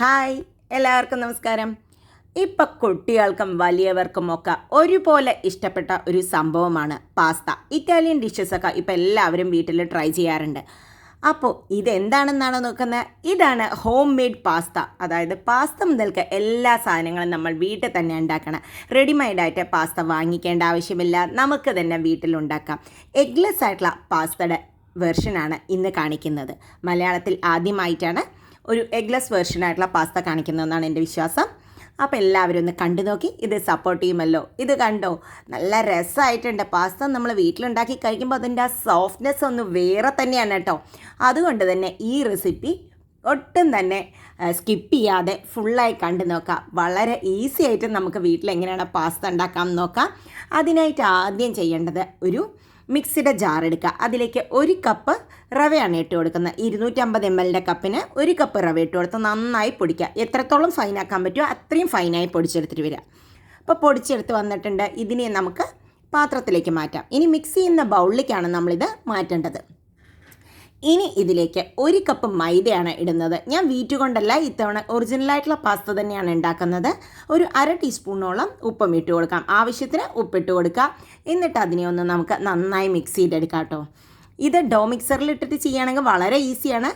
Hi എല്ലാവർക്കും നമസ്കാരം. ഇപ്പം കുട്ടികൾക്കും വലിയവർക്കുമൊക്കെ ഒരുപോലെ ഇഷ്ടപ്പെട്ട ഒരു സംഭവമാണ് പാസ്ത. ഇറ്റാലിയൻ ഡിഷസൊക്കെ ഇപ്പം എല്ലാവരും വീട്ടിൽ ട്രൈ ചെയ്യാറുണ്ട്. അപ്പോൾ ഇതെന്താണെന്നാണ് നോക്കുന്നത്. ഇതാണ് ഹോം മെയ്ഡ് പാസ്ത. അതായത് പാസ്ത മുതൽക്ക് എല്ലാ സാധനങ്ങളും നമ്മൾ വീട്ടിൽ തന്നെ ഉണ്ടാക്കണം. റെഡിമെയ്ഡായിട്ട് പാസ്ത വാങ്ങിക്കേണ്ട ആവശ്യമില്ല, നമുക്ക് തന്നെ വീട്ടിലുണ്ടാക്കാം. എഗ്ലെസ് ആയിട്ടുള്ള പാസ്തയുടെ വെർഷനാണ് ഇന്ന് കാണിക്കുന്നത്. മലയാളത്തിൽ ആദ്യമായിട്ടാണ് ഒരു എഗ്ലെസ് വെർഷനായിട്ടുള്ള പാസ്ത കാണിക്കുന്നതെന്നാണ് എൻ്റെ വിശ്വാസം. അപ്പോൾ എല്ലാവരും ഒന്ന് കണ്ടു നോക്കി ഇത് സപ്പോർട്ട് ചെയ്യുമല്ലോ. ഇത് കണ്ടോ, നല്ല രസമായിട്ടുണ്ട്. പാസ്ത നമ്മൾ വീട്ടിലുണ്ടാക്കി കഴിക്കുമ്പോൾ അതിൻ്റെ ആ സോഫ്റ്റ്നെസ് ഒന്ന് വേറെ തന്നെയാണ് കേട്ടോ. അതുകൊണ്ട് തന്നെ ഈ റെസിപ്പി ഒട്ടും തന്നെ സ്കിപ്പ് ചെയ്യാതെ ഫുള്ളായി കണ്ടു നോക്കാം. വളരെ ഈസി ആയിട്ട് നമുക്ക് വീട്ടിൽ എങ്ങനെയാണ് പാസ്ത ഉണ്ടാക്കാം നോക്കാം. അതിനായിട്ട് ആദ്യം ചെയ്യേണ്ടത് ഒരു മിക്സിയുടെ ജാർ എടുക്കുക. അതിലേക്ക് 1 കപ്പ് റവയാണ് ഇട്ട് കൊടുക്കുന്നത്. 250 ml കപ്പിന് 1 കപ്പ് റവ ഇട്ട് കൊടുത്ത് നന്നായി പൊടിക്കുക. എത്രത്തോളം ഫൈനാക്കാൻ പറ്റുമോ അത്രയും ഫൈനായി പൊടിച്ചെടുത്തിട്ട് വരിക. അപ്പോൾ പൊടിച്ചെടുത്ത് വന്നിട്ടുണ്ട്. ഇതിനെ നമുക്ക് പാത്രത്തിലേക്ക് മാറ്റാം. ഇനി മിക്സ് ചെയ്യുന്ന ബൗളിലേക്കാണ് നമ്മളിത് മാറ്റേണ്ടത്. ഇനി ഇതിലേക്ക് 1 കപ്പ് മൈദയാണ് ഇടുന്നത്. ഞാൻ വീറ്റ് കൊണ്ടല്ല, ഇത്തവണ ഒറിജിനലായിട്ടുള്ള പാസ്ത തന്നെയാണ് ഉണ്ടാക്കുന്നത്. ഒരു 1/2 ടീസ്പൂണോളം ഉപ്പും ഇട്ട് കൊടുക്കാം. ആവശ്യത്തിന് ഉപ്പിട്ട് കൊടുക്കുക. എന്നിട്ട് അതിനെ ഒന്ന് നമുക്ക് നന്നായി മിക്സ് ചെയ്തെടുക്കാം കേട്ടോ. ഇത് ഡോ മിക്സറിൽ ഇട്ടിട്ട് ചെയ്യുകയാണെങ്കിൽ വളരെ ഈസിയാണ്.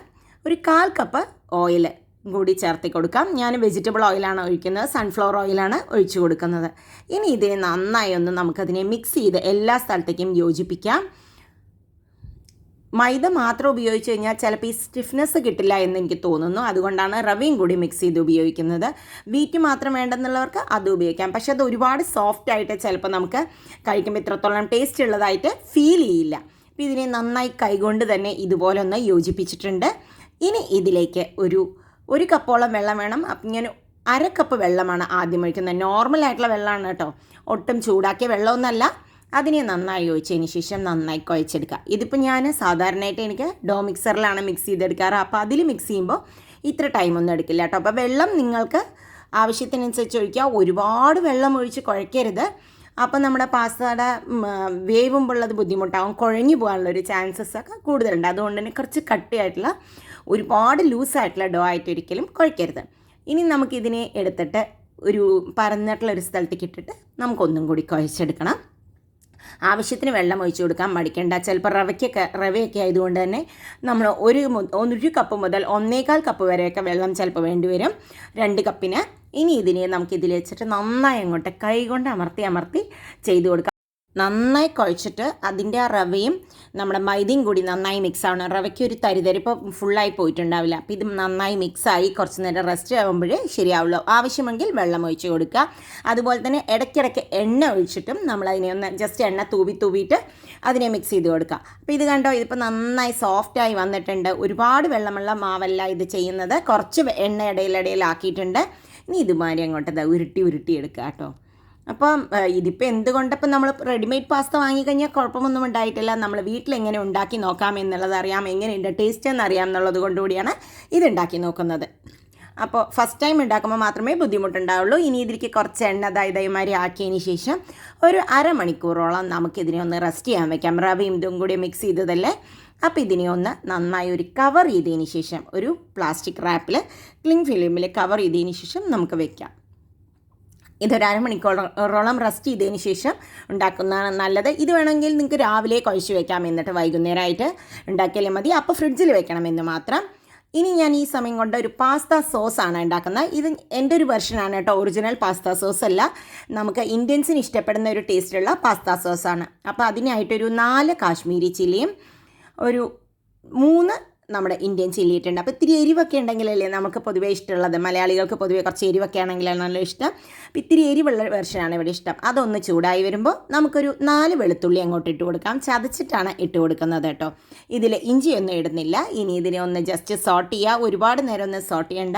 ഒരു 1/4 കപ്പ് ഓയിൽ കൂടി ചേർത്ത് കൊടുക്കാം. ഞാൻ വെജിറ്റബിൾ ഓയിലാണ് ഒഴിക്കുന്നത്, സൺഫ്ലവർ ഓയിലാണ് ഒഴിച്ചു കൊടുക്കുന്നത്. ഇനി ഇതിനെ നന്നായി ഒന്ന് നമുക്കതിനെ മിക്സ് ചെയ്ത് എല്ലാ സ്ഥലത്തേക്കും യോജിപ്പിക്കാം. മൈദ മാത്രം ഉപയോഗിച്ച് കഴിഞ്ഞാൽ ചിലപ്പോൾ ഈ സ്റ്റിഫ്നെസ് കിട്ടില്ല എന്ന് എനിക്ക് തോന്നുന്നു. അതുകൊണ്ടാണ് റവയും കൂടി മിക്സ് ചെയ്ത് ഉപയോഗിക്കുന്നത്. വീറ്റ് മാത്രം വേണ്ടെന്നുള്ളവർക്ക് അത് ഉപയോഗിക്കാം. പക്ഷെ അത് ഒരുപാട് സോഫ്റ്റ് ആയിട്ട് ചിലപ്പോൾ നമുക്ക് കഴിക്കുമ്പോൾ ഇത്രത്തോളം ടേസ്റ്റ് ഉള്ളതായിട്ട് ഫീൽ ചെയ്യില്ല. അപ്പോൾ ഇതിനെ നന്നായി കൈകൊണ്ട് തന്നെ ഇതുപോലെ ഒന്ന് യോജിപ്പിച്ചിട്ടുണ്ട്. ഇനി ഇതിലേക്ക് ഒരു കപ്പോളം വെള്ളം വേണം. അപ്പം ഞാൻ 1/2 കപ്പ് വെള്ളമാണ് ആദ്യം ഒഴിക്കുന്നത്. നോർമലായിട്ടുള്ള വെള്ളമാണ് കേട്ടോ, ഒട്ടും ചൂടാക്കിയ വെള്ളമൊന്നുമല്ല. അതിനെ നന്നായി ഒഴിച്ചതിന് ശേഷം നന്നായി കുഴച്ചെടുക്കുക. ഇതിപ്പോൾ ഞാൻ സാധാരണയായിട്ട് എനിക്ക് ഡോ മിക്സറിലാണ് മിക്സ് ചെയ്തെടുക്കാറ്. അപ്പോൾ അതിൽ മിക്സ് ചെയ്യുമ്പോൾ ഇത്ര ടൈമൊന്നും എടുക്കില്ല കേട്ടോ. അപ്പോൾ വെള്ളം നിങ്ങൾക്ക് ആവശ്യത്തിനനുസരിച്ച് ഒഴിക്കുക. ഒരുപാട് വെള്ളം ഒഴിച്ച് കുഴക്കരുത്. അപ്പോൾ നമ്മുടെ പാസ്തയുടെ വേവുമ്പോഴുള്ളത് ബുദ്ധിമുട്ടാകും, കുഴഞ്ഞു പോകാനുള്ളൊരു ചാൻസസ് ഒക്കെ കൂടുതലുണ്ട്. അതുകൊണ്ട് തന്നെ കുറച്ച് കട്ടിയായിട്ടുള്ള, ഒരുപാട് ലൂസായിട്ടുള്ള ഡോ ആയിട്ട് ഒരിക്കലും കുഴക്കരുത്. ഇനി നമുക്കിതിനെ എടുത്തിട്ട് ഒരു പരന്നിട്ടുള്ളൊരു സ്ഥലത്തേക്ക് ഇട്ടിട്ട് നമുക്കൊന്നും കൂടി കുഴച്ചെടുക്കണം. ആവശ്യത്തിന് വെള്ളം ഒഴിച്ചു കൊടുക്കാൻ മടിക്കേണ്ട. ചിലപ്പോൾ റവയൊക്കെ ആയതുകൊണ്ട് തന്നെ നമ്മൾ 1 കപ്പ് മുതൽ 1.25 കപ്പ് വരെയൊക്കെ വെള്ളം ചിലപ്പോൾ വേണ്ടി വരും 2 കപ്പിന്. ഇനി ഇതിനെ നമുക്കിതിൽ വെച്ചിട്ട് നന്നായി അങ്ങോട്ട് കൈ കൊണ്ട് അമർത്തി ചെയ്ത് കൊടുക്കാം. നന്നായി കുഴച്ചിട്ട് അതിൻ്റെ ആ റവയും നമ്മുടെ മൈദയും കൂടി നന്നായി മിക്സ് ആവണം. റവയ്ക്ക് ഒരു തരിതരിപ്പോൾ ഫുള്ളായി പോയിട്ടുണ്ടാവില്ല. അപ്പോൾ ഇത് നന്നായി മിക്സായി കുറച്ച് നേരം റെസ്റ്റ് ആകുമ്പോഴേ ശരിയാവുള്ളൂ. ആവശ്യമെങ്കിൽ വെള്ളം ഒഴിച്ച് കൊടുക്കുക. അതുപോലെ തന്നെ ഇടയ്ക്കിടയ്ക്ക് എണ്ണ ഒഴിച്ചിട്ടും നമ്മളതിനെ ഒന്ന് ജസ്റ്റ് എണ്ണ തൂവിയിട്ട് അതിനെ മിക്സ് ചെയ്ത് കൊടുക്കുക. അപ്പോൾ ഇത് കണ്ടോ, ഇതിപ്പോൾ നന്നായി സോഫ്റ്റായി വന്നിട്ടുണ്ട്. ഒരുപാട് വെള്ളമുള്ള മാവല്ല ഇത് ചെയ്യുന്നത്, കുറച്ച് എണ്ണ ഇടയിലാക്കിയിട്ടുണ്ട്. ഇനി ഇതുമാതിരി അങ്ങോട്ട് ഉരുട്ടി എടുക്കുക കേട്ടോ. അപ്പം ഇതിപ്പോൾ എന്തുകൊണ്ടപ്പം നമ്മൾ റെഡിമെയ്ഡ് പാസ്ത വാങ്ങിക്കഴിഞ്ഞാൽ കുഴപ്പമൊന്നും ഉണ്ടായിട്ടില്ല. നമ്മൾ വീട്ടിലെങ്ങനെ ഉണ്ടാക്കി നോക്കാം എന്നുള്ളത് അറിയാം, എങ്ങനെയുണ്ട് ടേസ്റ്റ് എന്നറിയാം എന്നുള്ളത് കൊണ്ടുകൂടിയാണ് ഇതുണ്ടാക്കി നോക്കുന്നത്. അപ്പോൾ ഫസ്റ്റ് ടൈം ഉണ്ടാക്കുമ്പോൾ മാത്രമേ ബുദ്ധിമുട്ടുണ്ടാവുള്ളൂ. ഇനി ഇതിലേക്ക് കുറച്ച് എണ്ണ ഇതേമാതിരി ആക്കിയതിന് ശേഷം ഒരു 1/2 മണിക്കൂറോളം നമുക്കിതിനെ ഒന്ന് റെസ്റ്റ് ചെയ്യാൻ വെക്കാം. റവയും ഇതും കൂടി മിക്സ് ചെയ്തതല്ലേ. അപ്പോൾ ഇതിനെ ഒന്ന് നന്നായി ഒരു കവർ ചെയ്തതിന് ശേഷം ഒരു പ്ലാസ്റ്റിക് റാപ്പിൽ ക്ലിങ് ഫിലിമിൽ കവർ ചെയ്തതിന് ശേഷം നമുക്ക് വെക്കാം. ഇതൊരു 1/2 മണിക്കൂറോളം റെസ്റ്റ് ചെയ്തതിന് ശേഷം ഉണ്ടാക്കുന്നതാണ് നല്ലത്. ഇത് വേണമെങ്കിൽ നിങ്ങൾക്ക് രാവിലെ കുഴച്ച് വെക്കാം, എന്നിട്ട് വൈകുന്നേരമായിട്ട് ഉണ്ടാക്കിയാലും മതി. അപ്പോൾ ഫ്രിഡ്ജിൽ വെക്കണമെന്ന് മാത്രം. ഇനി ഞാൻ ഈ സമയം കൊണ്ട് ഒരു പാസ്ത സോസാണ് ഉണ്ടാക്കുന്നത്. ഇത് എൻ്റെ ഒരു വെർഷനാണ് കേട്ടോ, ഒറിജിനൽ പാസ്ത സോസ് അല്ല. നമുക്ക് ഇന്ത്യൻസിന് ഇഷ്ടപ്പെടുന്ന ഒരു ടേസ്റ്റുള്ള പാസ്ത സോസാണ്. അപ്പോൾ അതിനായിട്ടൊരു 4 കാശ്മീരി ചില്ലിയും ഒരു 3 നമ്മുടെ ഇന്ത്യൻ ചില്ലി ഇട്ടുണ്ട്. അപ്പോൾ ഇത്തിരി എരിവൊക്കെ ഉണ്ടെങ്കിലല്ലേ നമുക്ക് പൊതുവേ ഇഷ്ടമുള്ളത്. മലയാളികൾക്ക് പൊതുവേ കുറച്ച് എരിവൊക്കെ ആണെങ്കിലാണ് നല്ല ഇഷ്ടം. അപ്പോൾ ഇത്തിരി എരിവുള്ള വെർഷനാണ് ഇവിടെ ഇഷ്ടം. അതൊന്ന് ചൂടായി വരുമ്പോൾ നമുക്കൊരു 4 വെളുത്തുള്ളി അങ്ങോട്ട് ഇട്ട് കൊടുക്കാം. ചതച്ചിട്ടാണ് ഇട്ട് കൊടുക്കുന്നത് കേട്ടോ. ഇതിൽ ഇഞ്ചിയൊന്നും ഇടുന്നില്ല. ഇനി ഇതിനെ ഒന്ന് ജസ്റ്റ് സോട്ട് ചെയ്യുക. ഒരുപാട് നേരം ഒന്ന് സോട്ട് ചെയ്യണ്ട.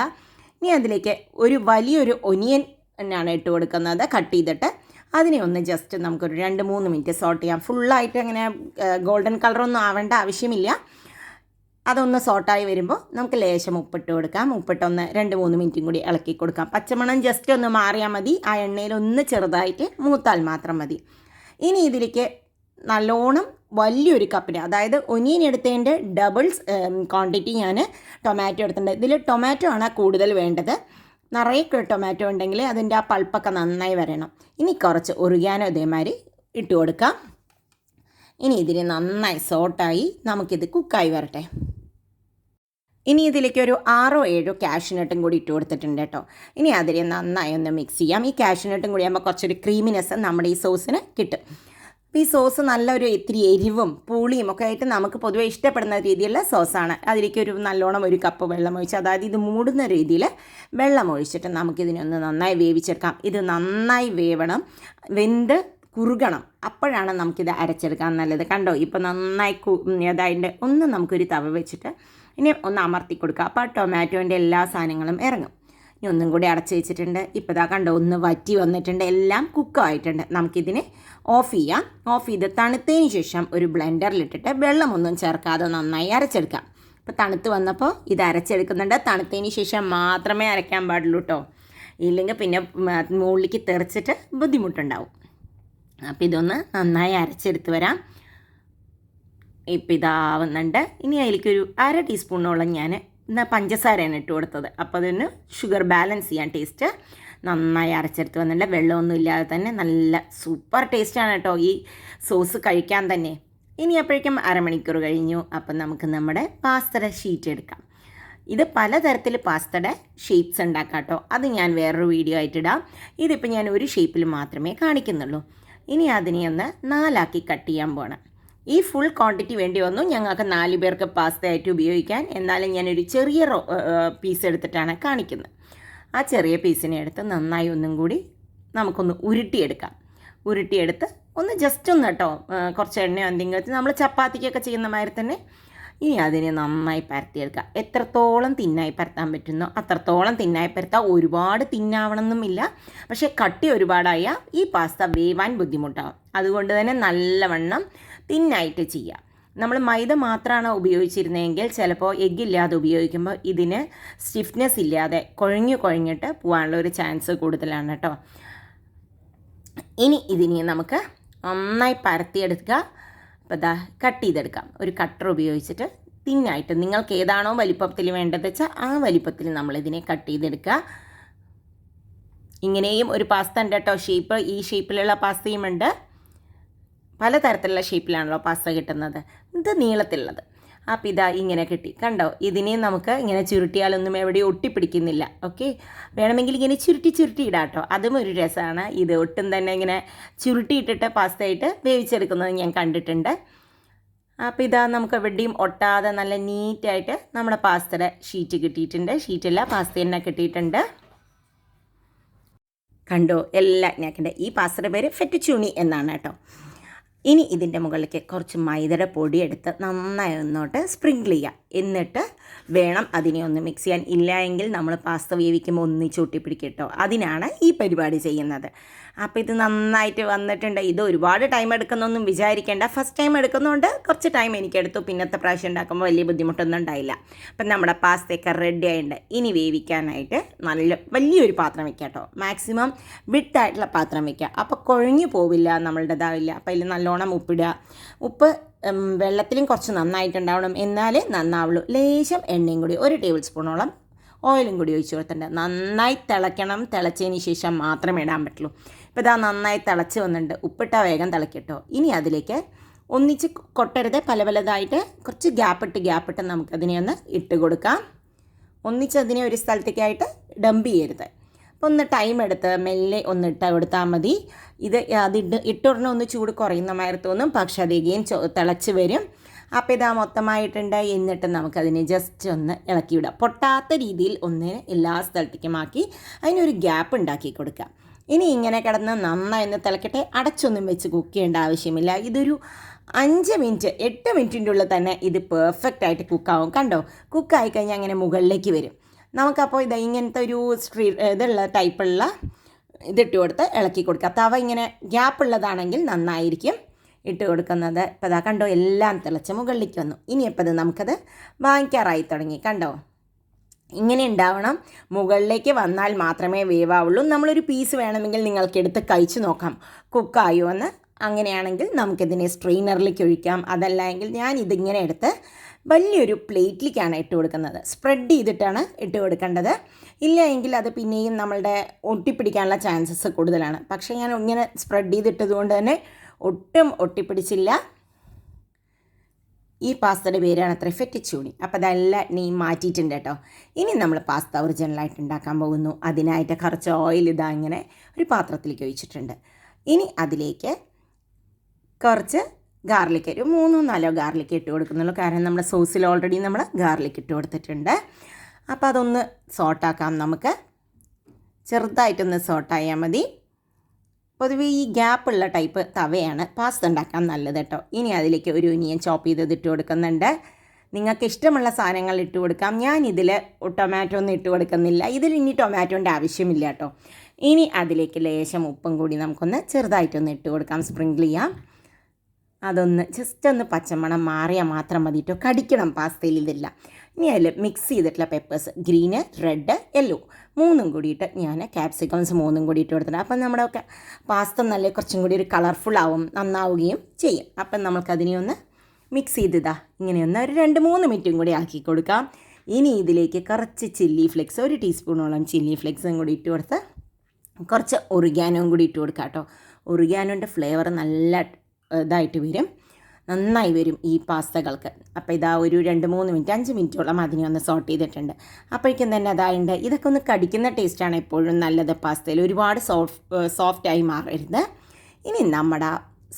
ഇനി അതിലേക്ക് ഒരു വലിയൊരു ഒനിയൻ എന്നാണ് ഇട്ട് കൊടുക്കുന്നത്, കട്ട് ചെയ്തിട്ട്. അതിനെ ഒന്ന് ജസ്റ്റ് നമുക്കൊരു 2-3 മിനിറ്റ് സോട്ട് ചെയ്യാം. ഫുള്ളായിട്ട് അങ്ങനെ ഗോൾഡൻ കളറൊന്നും ആവേണ്ട ആവശ്യമില്ല. അതൊന്ന് സോട്ടായി വരുമ്പോൾ നമുക്ക് ലേശം ഉപ്പിട്ട് കൊടുക്കാം. ഉപ്പിട്ടൊന്ന് 2-3 മിനിറ്റും കൂടി ഇളക്കി കൊടുക്കാം. പച്ചമണം ജസ്റ്റ് ഒന്ന് മാറിയാൽ മതി. ആ എണ്ണയിൽ ഒന്ന് ചെറുതായിട്ട് മൂത്താൽ മാത്രം മതി. ഇനി ഇതിലേക്ക് നല്ലോണം വലിയൊരു കപ്പിന്, അതായത് ഒനിയൻ എടുത്തതിൻ്റെ ഡബിൾസ് ക്വാണ്ടിറ്റി ഞാൻ ടൊമാറ്റോ എടുത്തിട്ടുണ്ട്. ഇതിൽ ടൊമാറ്റോ ആണ് കൂടുതൽ വേണ്ടത്. നിറയെ ടൊമാറ്റോ ഉണ്ടെങ്കിൽ അതിൻ്റെ ആ പൾപ്പൊക്കെ നന്നായി വരണം. ഇനി കുറച്ച് ഒറിഗാനോ ഇതേമാതിരി ഇട്ട് കൊടുക്കാം. ഇനി ഇതിന് നന്നായി സോട്ടായി നമുക്കിത് കുക്കായി വരട്ടെ. ഇനി ഇതിലേക്ക് ഒരു 6-7 കാഷ്യൂനട്ടും കൂടി ഇട്ട് കൊടുത്തിട്ടുണ്ട് കേട്ടോ. ഇനി അതിനെ നന്നായി ഒന്ന് മിക്സ് ചെയ്യാം. ഈ കാഷ്യൂനട്ടും കൂടി ആകുമ്പോൾ കുറച്ചൊരു ക്രീമിനെസ് നമ്മുടെ ഈ സോസിന് കിട്ടും. അപ്പോൾ ഈ സോസ് നല്ലൊരു ഇത്തിരി എരിവും പുളിയും ഒക്കെ ആയിട്ട് നമുക്ക് പൊതുവെ ഇഷ്ടപ്പെടുന്ന രീതിയിലുള്ള സോസാണ്. അതിലേക്ക് ഒരു നല്ലോണം 1 കപ്പ് വെള്ളം ഒഴിച്ച്, അതായത് ഇത് മൂടുന്ന രീതിയിൽ വെള്ളം ഒഴിച്ചിട്ട് നമുക്കിതിനൊന്ന് നന്നായി വേവിച്ചെടുക്കാം. ഇത് നന്നായി വേവണം, വെന്ത് കുറുകണം. അപ്പോഴാണ് നമുക്കിത് അരച്ചെടുക്കാൻ നല്ലത്. കണ്ടോ, ഇപ്പോൾ നന്നായി അതായത് ഒന്ന് നമുക്കൊരു തവ വെച്ചിട്ട് ഇനി ഒന്ന് അമർത്തി കൊടുക്കുക. അപ്പോൾ ആ ടൊമാറ്റോൻ്റെ എല്ലാ സാധനങ്ങളും ഇറങ്ങും. ഇനി ഒന്നും കൂടി അടച്ച് വെച്ചിട്ടുണ്ട്. ഇപ്പോൾ ഇതാ കണ്ടോ, ഒന്ന് വറ്റി വന്നിട്ടുണ്ട്, എല്ലാം കുക്കായിട്ടുണ്ട്. നമുക്കിതിനെ ഓഫ് ചെയ്യാം. ഓഫ് ചെയ്ത് തണുത്തതിന് ശേഷം ഒരു ബ്ലെൻഡറിലിട്ടിട്ട് വെള്ളമൊന്നും ചേർക്കാതെ നന്നായി അരച്ചെടുക്കാം. ഇപ്പോൾ തണുത്ത് വന്നപ്പോൾ ഇത് അരച്ചെടുക്കുന്നുണ്ട്. തണുത്തതിന് ശേഷം മാത്രമേ അരയ്ക്കാൻ പാടുള്ളൂ കേട്ടോ, ഇല്ലെങ്കിൽ പിന്നെ മുകളിലേക്ക് തെറിച്ചിട്ട് ബുദ്ധിമുട്ടുണ്ടാവും. അപ്പോൾ ഇതൊന്ന് നന്നായി അരച്ചെടുത്ത് വരാം. ഇപ്പം ഇതാവുന്നുണ്ട്. ഇനി അതിലേക്കൊരു 1/2 ടീസ്പൂണോളം ഞാൻ പഞ്ചസാരയാണ് ഇട്ട് കൊടുത്തത്. അപ്പോൾ അതിന് ഷുഗർ ബാലൻസ് ചെയ്യാൻ ടേസ്റ്റ് നന്നായി അരച്ചെടുത്ത് വന്നിട്ടുണ്ട്. വെള്ളമൊന്നും ഇല്ലാതെ തന്നെ നല്ല സൂപ്പർ ടേസ്റ്റാണ് കേട്ടോ ഈ സോസ് കഴിക്കാൻ തന്നെ. ഇനി അപ്പോഴേക്കും 1/2 മണിക്കൂർ കഴിഞ്ഞു. അപ്പം നമുക്ക് നമ്മുടെ പാസ്തയുടെ ഷീറ്റ് എടുക്കാം. ഇത് പലതരത്തിൽ പാസ്തയുടെ ഷേപ്സ് ഉണ്ടാക്കാം കേട്ടോ. അത് ഞാൻ വേറൊരു വീഡിയോ ആയിട്ടിടാം. ഇതിപ്പോൾ ഞാൻ ഒരു ഷേപ്പിൽ മാത്രമേ കാണിക്കുന്നുള്ളൂ. ഇനി അതിനെ ഒന്ന് 4 കട്ട് ചെയ്യാൻ പോകണം. ഈ ഫുൾ ക്വാണ്ടിറ്റി വേണ്ടി വന്നു ഞങ്ങൾക്ക് 4 പേർക്ക് പാസ്തയായിട്ട് ഉപയോഗിക്കാൻ. എന്നാലും ഞാനൊരു ചെറിയ പീസ് എടുത്തിട്ടാണ് കാണിക്കുന്നത്. ആ ചെറിയ പീസിനെ എടുത്ത് നന്നായി ഒന്നും കൂടി നമുക്കൊന്ന് ഉരുട്ടിയെടുക്കാം. ഉരുട്ടിയെടുത്ത് ഒന്ന് ജസ്റ്റ് ഒന്ന് കേട്ടോ, കുറച്ച് എണ്ണയോ എന്തെങ്കിലും വെച്ച് നമ്മൾ ചപ്പാത്തിക്കൊക്കെ ചെയ്യുന്ന മാതിരി തന്നെ ഇനി അതിനെ നന്നായി പരത്തിയെടുക്കുക. എത്രത്തോളം തിന്നായി പരത്താൻ പറ്റുന്നോ അത്രത്തോളം തിന്നായി പരത്താം. ഒരുപാട് തിന്നാവണമെന്നുമില്ല, പക്ഷേ കട്ടി ഒരുപാടായാൽ ഈ പാസ്ത വേവാൻ ബുദ്ധിമുട്ടാകും. അതുകൊണ്ട് തന്നെ നല്ലവണ്ണം തിന്നായിട്ട് ചെയ്യുക. നമ്മൾ മൈദ മാത്രമാണ് ഉപയോഗിച്ചിരുന്നതെങ്കിൽ ചിലപ്പോൾ എഗ്ഗില്ലാതെ ഉപയോഗിക്കുമ്പോൾ ഇതിന് സ്റ്റിഫ്നെസ് ഇല്ലാതെ കുഴഞ്ഞിട്ട് പോകാനുള്ള ഒരു ചാൻസ് കൂടുതലാണ് കേട്ടോ. ഇനി ഇതിനെ നമുക്ക് നന്നായി പരത്തിയെടുക്കുക. അപ്പോൾ ഇതാ കട്ട് ചെയ്തെടുക്കാം. ഒരു കട്ടർ ഉപയോഗിച്ചിട്ട് തിന്നായിട്ട് നിങ്ങൾക്ക് ഏതാണോ വലിപ്പത്തിൽ വേണ്ടത് വെച്ചാൽ ആ വലിപ്പത്തിൽ നമ്മളിതിനെ കട്ട് ചെയ്തെടുക്കുക. ഇങ്ങനെയും ഒരു പാസ്ത ഉണ്ട് കേട്ടോ, ഷേപ്പ് ഈ ഷേപ്പിലുള്ള പാസ്തയും ഉണ്ട്. പലതരത്തിലുള്ള ഷേപ്പിലാണല്ലോ പാസ്ത കിട്ടുന്നത്. ഇത് നീളത്തിലുള്ളത്. അപ്പോൾ ഇതാ ഇങ്ങനെ കിട്ടി, കണ്ടോ. ഇതിനെ നമുക്ക് ഇങ്ങനെ ചുരുട്ടിയാലൊന്നും എവിടെയും ഒട്ടിപ്പിടിക്കുന്നില്ല. ഓക്കെ, വേണമെങ്കിൽ ഇങ്ങനെ ചുരുട്ടി ഇടാം കേട്ടോ, അതും ഒരു രസമാണ്. ഇത് ഒട്ടും തന്നെ ഇങ്ങനെ ചുരുട്ടിയിട്ടിട്ട് പാസ്തയായിട്ട് വേവിച്ചെടുക്കുന്നത് ഞാൻ കണ്ടിട്ടുണ്ട്. അപ്പോൾ ഇതാ നമുക്ക് എവിടെയും ഒട്ടാതെ നല്ല നീറ്റായിട്ട് നമ്മുടെ പാസ്തയുടെ ഷീറ്റ് കിട്ടിയിട്ടുണ്ട്. ഷീറ്റല്ല, പാസ്ത തന്നെ കിട്ടിയിട്ടുണ്ട്. കണ്ടോ, എല്ലാം ഞാക്കിൻ്റെ. ഈ പാസ്തയുടെ പേര് ഫെറ്റുച്ചൂണി എന്നാണ് കേട്ടോ. ഇനി ഇതിൻ്റെ മുകളിലേക്ക് കുറച്ച് മൈദയുടെ പൊടി എടുത്ത് നന്നായി ഒന്നോട്ട് സ്പ്രിങ്കിൾ ചെയ്യുക. എന്നിട്ട് വേണം അതിനെ ഒന്ന് മിക്സ് ചെയ്യാൻ. ഇല്ല എങ്കിൽ നമ്മൾ പാസ്ത വേവിക്കുമ്പോൾ ഒന്നിച്ച് ഒട്ടിപ്പിടിക്കും കേട്ടോ. അതിനാണ് ഈ പരിപാടി ചെയ്യുന്നത്. അപ്പോൾ ഇത് നന്നായിട്ട് വന്നിട്ടുണ്ട്. ഇത് ഒരുപാട് ടൈം എടുക്കുന്നൊന്നും വിചാരിക്കേണ്ട. ഫസ്റ്റ് ടൈം എടുക്കുന്നതുകൊണ്ട് കുറച്ച് ടൈം എനിക്കെടുത്തു. പിന്നത്തെ പ്രാവശ്യം ഉണ്ടാക്കുമ്പോൾ വലിയ ബുദ്ധിമുട്ടൊന്നും ഉണ്ടായില്ല. അപ്പം നമ്മുടെ പാസ്തയൊക്കെ റെഡി ആയിട്ടുണ്ട്. ഇനി വേവിക്കാനായിട്ട് വലിയൊരു പാത്രം വയ്ക്കുക കേട്ടോ. മാക്സിമം വിട്ടായിട്ടുള്ള പാത്രം വയ്ക്കുക. അപ്പോൾ കുഴഞ്ഞു പോവില്ല, നമ്മളുടേതാവില്ല. അപ്പോൾ അതിൽ നല്ലോണം ഉപ്പിടുക. ഉപ്പ് വെള്ളത്തിലും കുറച്ച് നന്നായിട്ടുണ്ടാവണം, എന്നാലേ നന്നാവുള്ളൂ. ലേശം എണ്ണയും കൂടി 1 ടേബിൾ സ്പൂണോളം ഓയിലും കൂടി ഒഴിച്ച് കൊടുത്തിട്ടുണ്ട്. നന്നായി തിളയ്ക്കണം. തിളച്ചതിന് ശേഷം മാത്രമേ ഇടാൻ പറ്റുള്ളൂ. ഇപ്പോൾ ഇതാ നന്നായി തിളച്ച് വന്നിട്ടുണ്ട്. ഉപ്പിട്ടാൽ വേഗം തിളക്കട്ടോ. ഇനി അതിലേക്ക് ഒന്നിച്ച് കൊട്ടരുത്, പലതായിട്ട് കുറച്ച് ഗ്യാപ്പിട്ട് നമുക്കതിനെ ഒന്ന് ഇട്ട് കൊടുക്കാം. ഒന്നിച്ച് അതിനെ ഒരു സ്ഥലത്തേക്കായിട്ട് ഡംപ് ചെയ്യരുത്. അപ്പോൾ ഒന്ന് ടൈം എടുത്ത് മെല്ലെ ഒന്ന് ഇട്ട് കൊടുത്താൽ മതി. ഇട്ടുടനെ ഒന്ന് ചൂട് കുറയുന്ന മാതിരി തോന്നും, പക്ഷെ അധികം തിളച്ച് വരും. അപ്പോൾ ഇതാ മൊത്തമായിട്ടുണ്ട്. എന്നിട്ട് നമുക്കതിനെ ജസ്റ്റ് ഒന്ന് ഇളക്കി വിടാം. പൊട്ടാത്ത രീതിയിൽ ഒന്ന് എല്ലാ സ്ഥലത്തേക്കും ആക്കി അതിനൊരു ഗ്യാപ്പ് ഉണ്ടാക്കി കൊടുക്കാം. ഇനി ഇങ്ങനെ കിടന്ന് നന്നായി ഒന്ന് തിളക്കട്ടെ. അടച്ചൊന്നും വെച്ച് കുക്ക് ചെയ്യേണ്ട ആവശ്യമില്ല. ഇതൊരു 5 മിനിറ്റ് 8 മിനിറ്റിൻ്റെ ഉള്ളിൽ തന്നെ ഇത് പെർഫെക്റ്റായിട്ട് കുക്കാവും. കണ്ടോ, കുക്കായി കഴിഞ്ഞാൽ അങ്ങനെ മുകളിലേക്ക് വരും. നമുക്കപ്പോൾ ഇങ്ങനത്തെ ഒരു ഇതുള്ള ടൈപ്പുള്ള ഇതിട്ട് കൊടുത്ത് ഇളക്കി കൊടുക്കുക. തവ ഇങ്ങനെ ഗ്യാപ്പുള്ളതാണെങ്കിൽ നന്നായിരിക്കും ഇട്ട് കൊടുക്കുന്നത്. ഇപ്പോൾ അതാ കണ്ടോ, എല്ലാം തിളച്ച് മുകളിലേക്ക് വന്നു. ഇനി ഇപ്പോൾ ഇത് നമുക്കത് വാങ്ങിക്കാറായി തുടങ്ങി. കണ്ടോ, ഇങ്ങനെ ഉണ്ടാവണം. മുകളിലേക്ക് വന്നാൽ മാത്രമേ വേവാവുള്ളൂ. നമ്മളൊരു പീസ് വേണമെങ്കിൽ നിങ്ങൾക്ക് എടുത്ത് കഴിച്ച് നോക്കാം കുക്കായോ എന്ന്. അങ്ങനെയാണെങ്കിൽ നമുക്കിതിനെ സ്ട്രെയിനറിലേക്ക് ഒഴിക്കാം. അതല്ല എങ്കിൽ ഞാൻ ഇതിങ്ങനെ എടുത്ത് വലിയൊരു പ്ലേറ്റിലേക്കാണ് ഇട്ട് കൊടുക്കുന്നത്. സ്പ്രെഡ് ചെയ്തിട്ടാണ് ഇട്ട് കൊടുക്കേണ്ടത്. ഇല്ല എങ്കിൽ അത് പിന്നെയും നമ്മളുടെ ഒട്ടിപ്പിടിക്കാനുള്ള ചാൻസസ് കൂടുതലാണ്. പക്ഷേ ഞാൻ ഇങ്ങനെ സ്പ്രെഡ് ചെയ്തിട്ടത് കൊണ്ട് തന്നെ ഒട്ടും ഒട്ടിപ്പിടിച്ചില്ല. ഈ പാസ്തയുടെ പേരാണ് അത്ര ഫെറ്റിച്ചൂണി. അപ്പോൾ അതെല്ലാം നെയിം മാറ്റിയിട്ടുണ്ട് കേട്ടോ. ഇനി നമ്മൾ പാസ്ത ഒറിജിനലായിട്ട് ഉണ്ടാക്കാൻ പോകുന്നു. അതിനായിട്ട് കുറച്ച് ഓയിൽ ഇതാ ഇങ്ങനെ ഒരു പാത്രത്തിലേക്ക് ഒഴിച്ചിട്ടുണ്ട്. ഇനി അതിലേക്ക് കുറച്ച് ഗാർലിക്, ഒരു 3-4 ഗാർലിക് ഇട്ട് കൊടുക്കുന്നുള്ളൂ. കാരണം നമ്മുടെ സോസിൽ ഓൾറെഡി നമ്മൾ ഗാർലിക് ഇട്ട് കൊടുത്തിട്ടുണ്ട്. അപ്പോൾ അതൊന്ന് സോട്ടാക്കാം. നമുക്ക് ചെറുതായിട്ടൊന്ന് സോട്ടായാൽ മതി. പൊതുവേ ഈ ഗ്യാപ്പുള്ള ടൈപ്പ് തവയാണ് പാസ്ത ഉണ്ടാക്കാൻ നല്ലത് കേട്ടോ. ഇനി അതിലേക്ക് ഒരു ഒനിയൻ ചോപ്പ് ചെയ്തത് ഇട്ട് കൊടുക്കുന്നുണ്ട്. നിങ്ങൾക്ക് ഇഷ്ടമുള്ള സാധനങ്ങൾ ഇട്ട് കൊടുക്കാം. ഞാനിതിൽ ടൊമാറ്റോ ഒന്നും ഇട്ട് കൊടുക്കുന്നില്ല. ഇതിൽ ഇനി ടൊമാറ്റോൻ്റെ ആവശ്യമില്ല കേട്ടോ. ഇനി അതിലേക്ക് ലേശം ഉപ്പും കൂടി നമുക്കൊന്ന് ചെറുതായിട്ടൊന്ന് ഇട്ട് കൊടുക്കാം, സ്പ്രിങ്കിൾ ചെയ്യാം. അതൊന്ന് ജസ്റ്റ് ഒന്ന് പച്ചമണം മാറിയാൽ മാത്രം മതി കേട്ടോ. കടിക്കണം പാസ്തയിൽ ഇതില്ല. ഇനി അതിൽ മിക്സ് ചെയ്തിട്ടുള്ള പെപ്പേഴ്സ്, ഗ്രീന്, റെഡ്, യെല്ലോ 3 കൂടിയിട്ട് ഞാൻ ക്യാപ്സിക്കംസ് 3 കൂടി ഇട്ട് കൊടുത്തിട്ടുണ്ട്. അപ്പം നമ്മുടെ പാസ്ത നല്ല കുറച്ചും കൂടി ഒരു കളർഫുൾ ആവും, നന്നാവുകയും ചെയ്യും. അപ്പം നമുക്കതിനെ ഒന്ന് മിക്സ് ചെയ്തതാ ഇങ്ങനെയൊന്ന് ഒരു 2-3 മിനിറ്റും കൂടി ആക്കി കൊടുക്കാം. ഇനി ഇതിലേക്ക് കുറച്ച് ചില്ലി ഫ്ലേക്സ്, 1 ടീസ്പൂണോളം ചില്ലി ഫ്ലേക്സും കൂടി ഇട്ട് കൊടുത്ത് കുറച്ച് ഒറിഗാനോയും കൂടി ഇട്ട് കൊടുക്കാം കേട്ടോ. ഒറിഗാനോൻ്റെ ഫ്ലേവർ നല്ല ഇതായിട്ട് വരും, നന്നായി വരും ഈ പാസ്തകൾക്ക്. അപ്പോൾ ഇതാ ഒരു 2-3 മിനിറ്റ് 5 മിനിറ്റോളം അതിനെ ഒന്ന് സോട്ട് ചെയ്തിട്ടുണ്ട്. അപ്പോഴേക്കും തന്നെ അതായത് ഇതൊക്കെ ഒന്ന് കടിക്കുന്ന ടേസ്റ്റാണ് എപ്പോഴും നല്ലത് പാസ്തയിൽ. ഒരുപാട് സോഫ്റ്റായി മാറരുത്. ഇനി നമ്മുടെ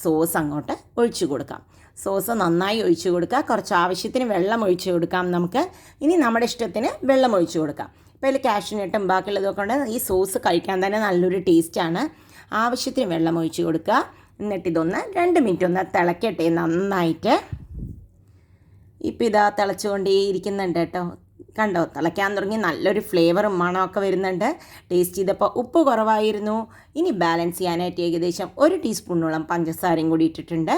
സോസ് അങ്ങോട്ട് ഒഴിച്ചു കൊടുക്കാം. സോസ് നന്നായി ഒഴിച്ചു കൊടുക്കുക. കുറച്ച് ആവശ്യത്തിന് വെള്ളം ഒഴിച്ചു കൊടുക്കാം നമുക്ക്. ഇനി നമ്മുടെ ഇഷ്ടത്തിന് വെള്ളം ഒഴിച്ചു കൊടുക്കാം. ഇപ്പോൾ അതിൽ കാഷ്യൂനട്ടും ബാക്കിയുള്ളതൊക്കെ ഉണ്ട്. ഈ സോസ് കഴിക്കാൻ തന്നെ നല്ലൊരു ടേസ്റ്റാണ്. ആവശ്യത്തിന് വെള്ളം ഒഴിച്ചു കൊടുക്കുക. എന്നിട്ടിതൊന്ന് 2 മിനിറ്റ് ഒന്ന് തിളക്കട്ടെ നന്നായിട്ട്. ഇപ്പം ഇതാ തിളച്ചുകൊണ്ടേയിരിക്കുന്നുണ്ട് കേട്ടോ. കണ്ടോ, തിളയ്ക്കാൻ തുടങ്ങി, നല്ലൊരു ഫ്ലേവറും മണമൊക്കെ വരുന്നുണ്ട്. ടേസ്റ്റ് ചെയ്തപ്പോൾ ഉപ്പ് കുറവായിരുന്നു. ഇനി ബാലൻസ് ചെയ്യാനായിട്ട് ഏകദേശം 1 ടീസ്പൂണോളം പഞ്ചസാരയും കൂടി ഇട്ടിട്ടുണ്ട്.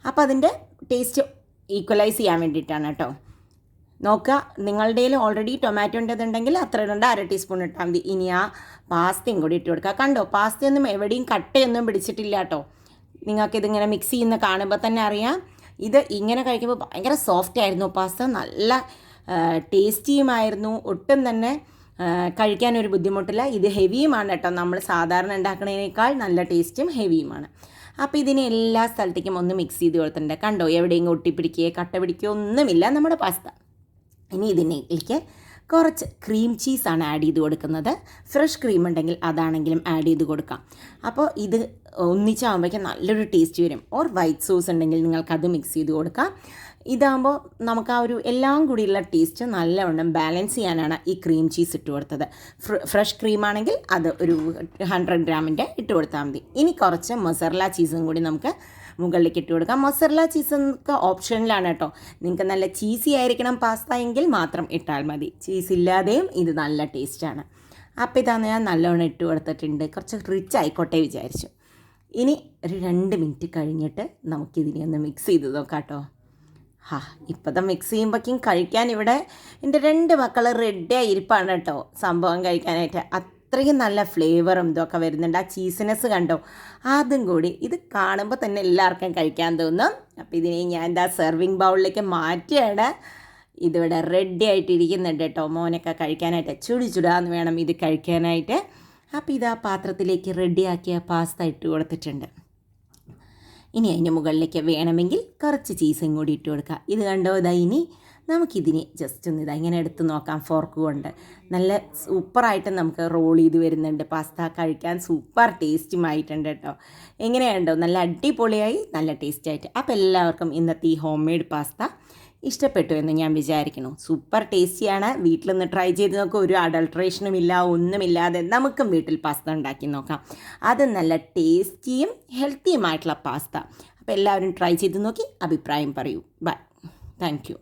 അപ്പോൾ അതിൻ്റെ ടേസ്റ്റ് ഈക്വലൈസ് ചെയ്യാൻ വേണ്ടിയിട്ടാണ് കേട്ടോ. നോക്കുക, നിങ്ങളുടെ കയ്യിൽ ഓൾറെഡി ടൊമാറ്റോൻ്റെതുണ്ടെങ്കിൽ അത്ര ഇടേണ്ട, 1/2 ടീസ്പൂൺ ഇട്ടാൽ മതി. ഇനി ആ പാസ്തയും കൂടി ഇട്ട് കൊടുക്കുക. കണ്ടോ, പാസ്തയൊന്നും എവിടെയും കട്ടയൊന്നും പിടിച്ചിട്ടില്ല കേട്ടോ. നിങ്ങൾക്കിതിങ്ങനെ മിക്സ് ചെയ്യുന്ന കാണുമ്പോൾ തന്നെ അറിയാം. ഇത് ഇങ്ങനെ കഴിക്കുമ്പോൾ ഭയങ്കര സോഫ്റ്റ് ആയിരുന്നു പാസ്ത, നല്ല ടേസ്റ്റിയുമായിരുന്നു. ഒട്ടും തന്നെ കഴിക്കാനൊരു ബുദ്ധിമുട്ടില്ല. ഇത് ഹെവിയുമാണ് കേട്ടോ. നമ്മൾ സാധാരണ ഉണ്ടാക്കുന്നതിനേക്കാൾ നല്ല ടേസ്റ്റും ഹെവിയുമാണ്. അപ്പോൾ ഇതിനെ എല്ലാ സ്ഥലത്തേക്കും ഒന്ന് മിക്സ് ചെയ്ത് കൊടുത്തിട്ടുണ്ട്. കണ്ടോ, എവിടെയെങ്കിലും ഒട്ടിപ്പിടിക്കുകയോ കട്ട പിടിക്കുകയോ ഒന്നുമില്ല നമ്മുടെ പാസ്ത. ഇനി ഇതിലേക്ക് കുറച്ച് ക്രീം ചീസാണ് ആഡ് ചെയ്ത് കൊടുക്കുന്നത്. ഫ്രഷ് ക്രീം ഉണ്ടെങ്കിൽ അതാണെങ്കിലും ആഡ് ചെയ്ത് കൊടുക്കാം. അപ്പോൾ ഇത് ഒന്നിച്ചാകുമ്പോഴേക്കും നല്ലൊരു ടേസ്റ്റ് വരും. ഓർ വൈറ്റ് സോസ് ഉണ്ടെങ്കിൽ നിങ്ങൾക്കത് മിക്സ് ചെയ്ത് കൊടുക്കാം. ഇതാകുമ്പോൾ നമുക്ക് ആ ഒരു എല്ലാം കൂടിയുള്ള ടേസ്റ്റ് നല്ലവണ്ണം ബാലൻസ് ചെയ്യാനാണ് ഈ ക്രീം ചീസ് ഇട്ട് കൊടുത്തത്. ഫ്രഷ് ക്രീമാണെങ്കിൽ അത് ഒരു 100 ഗ്രാമിൻ്റെ ഇട്ട് കൊടുത്താൽ മതി. ഇനി കുറച്ച് മൊസറല്ല ചീസും കൂടി നമുക്ക് മുകളിലേക്ക് ഇട്ട് കൊടുക്കാം. മൊസറല്ല ചീസൊക്കെ ഓപ്ഷനിലാണ് കേട്ടോ. നിങ്ങൾക്ക് നല്ല ചീസി ആയിരിക്കണം പാസ്ത എങ്കിൽ മാത്രം ഇട്ടാൽ മതി. ചീസ് ഇല്ലാതെയും ഇത് നല്ല ടേസ്റ്റാണ്. അപ്പോൾ ഇതാണ് ഞാൻ നല്ലോണം ഇട്ട് കൊടുത്തിട്ടുണ്ട്. കുറച്ച് റിച്ച് ആയിക്കോട്ടെ വിചാരിച്ചു. ഇനി ഒരു 2 മിനിറ്റ് കഴിഞ്ഞിട്ട് നമുക്കിതിനെ ഒന്ന് മിക്സ് ചെയ്ത് നോക്കാം കേട്ടോ. ഇപ്പോഴത്തെ മിക്സ് ചെയ്യുമ്പോഴേക്കും കഴിക്കാൻ ഇവിടെ എൻ്റെ 2 മക്കൾ റെഡിയായി ഇരിപ്പാണ് കേട്ടോ സംഭവം കഴിക്കാനായിട്ട്. അത്രയും നല്ല ഫ്ലേവറും ഇതൊക്കെ വരുന്നുണ്ട്. ആ ചീസിനെസ് കണ്ടോ, അതും കൂടി ഇത് കാണുമ്പോൾ തന്നെ എല്ലാവർക്കും കഴിക്കാൻ തോന്നും. അപ്പോൾ ഇതിനെ ഞാൻ എന്താ സെർവിങ് ബൗളിലേക്ക് മാറ്റിയാണ്. ഇതിവിടെ റെഡി ആയിട്ടിരിക്കുന്നുണ്ട് കേട്ടോ. മോനൊക്കെ കഴിക്കാനായിട്ട് ചുടാന്ന് വേണം ഇത് കഴിക്കാനായിട്ട്. അപ്പോൾ ഇതാ പാത്രത്തിലേക്ക് റെഡിയാക്കിയ പാസ്ത ഇട്ട് കൊടുത്തിട്ടുണ്ട്. ഇനി അതിൻ്റെ മുകളിലേക്ക് വേണമെങ്കിൽ കുറച്ച് ചീസും കൂടി ഇട്ട് കൊടുക്കുക. ഇത് കണ്ടോ, ഇതാ ഇനി നമുക്കിതിനെ ജസ്റ്റ് ഒന്ന് ഇങ്ങനെ എടുത്ത് നോക്കാം ഫോർക്ക് കൊണ്ട്. നല്ല സൂപ്പറായിട്ട് നമുക്ക് റോൾ ചെയ്ത് വരുന്നുണ്ട് പാസ്ത. കഴിക്കാൻ സൂപ്പർ ടേസ്റ്റുമായിട്ടുണ്ട് കേട്ടോ. എങ്ങനെയുണ്ടോ, നല്ല അടിപൊളിയായി, നല്ല ടേസ്റ്റായിട്ട്. അപ്പോൾ എല്ലാവർക്കും ഇന്നത്തെ ഈ ഹോം മെയ്ഡ് പാസ്ത ഇഷ്ടപ്പെട്ടു എന്ന് ഞാൻ വിചാരിക്കുന്നു. സൂപ്പർ ടേസ്റ്റിയാണ്. വീട്ടിലൊന്ന് ട്രൈ ചെയ്ത് നോക്കുക. ഒരു അഡൾട്രേഷനും ഇല്ല, ഒന്നുമില്ലാതെ നമുക്കും വീട്ടിൽ പാസ്ത ഉണ്ടാക്കി നോക്കാം. അത് നല്ല ടേസ്റ്റിയും ഹെൽത്തിയുമായിട്ടുള്ള പാസ്ത. അപ്പോൾ എല്ലാവരും ട്രൈ ചെയ്ത് നോക്കി അഭിപ്രായം പറയൂ. Bye, thank U.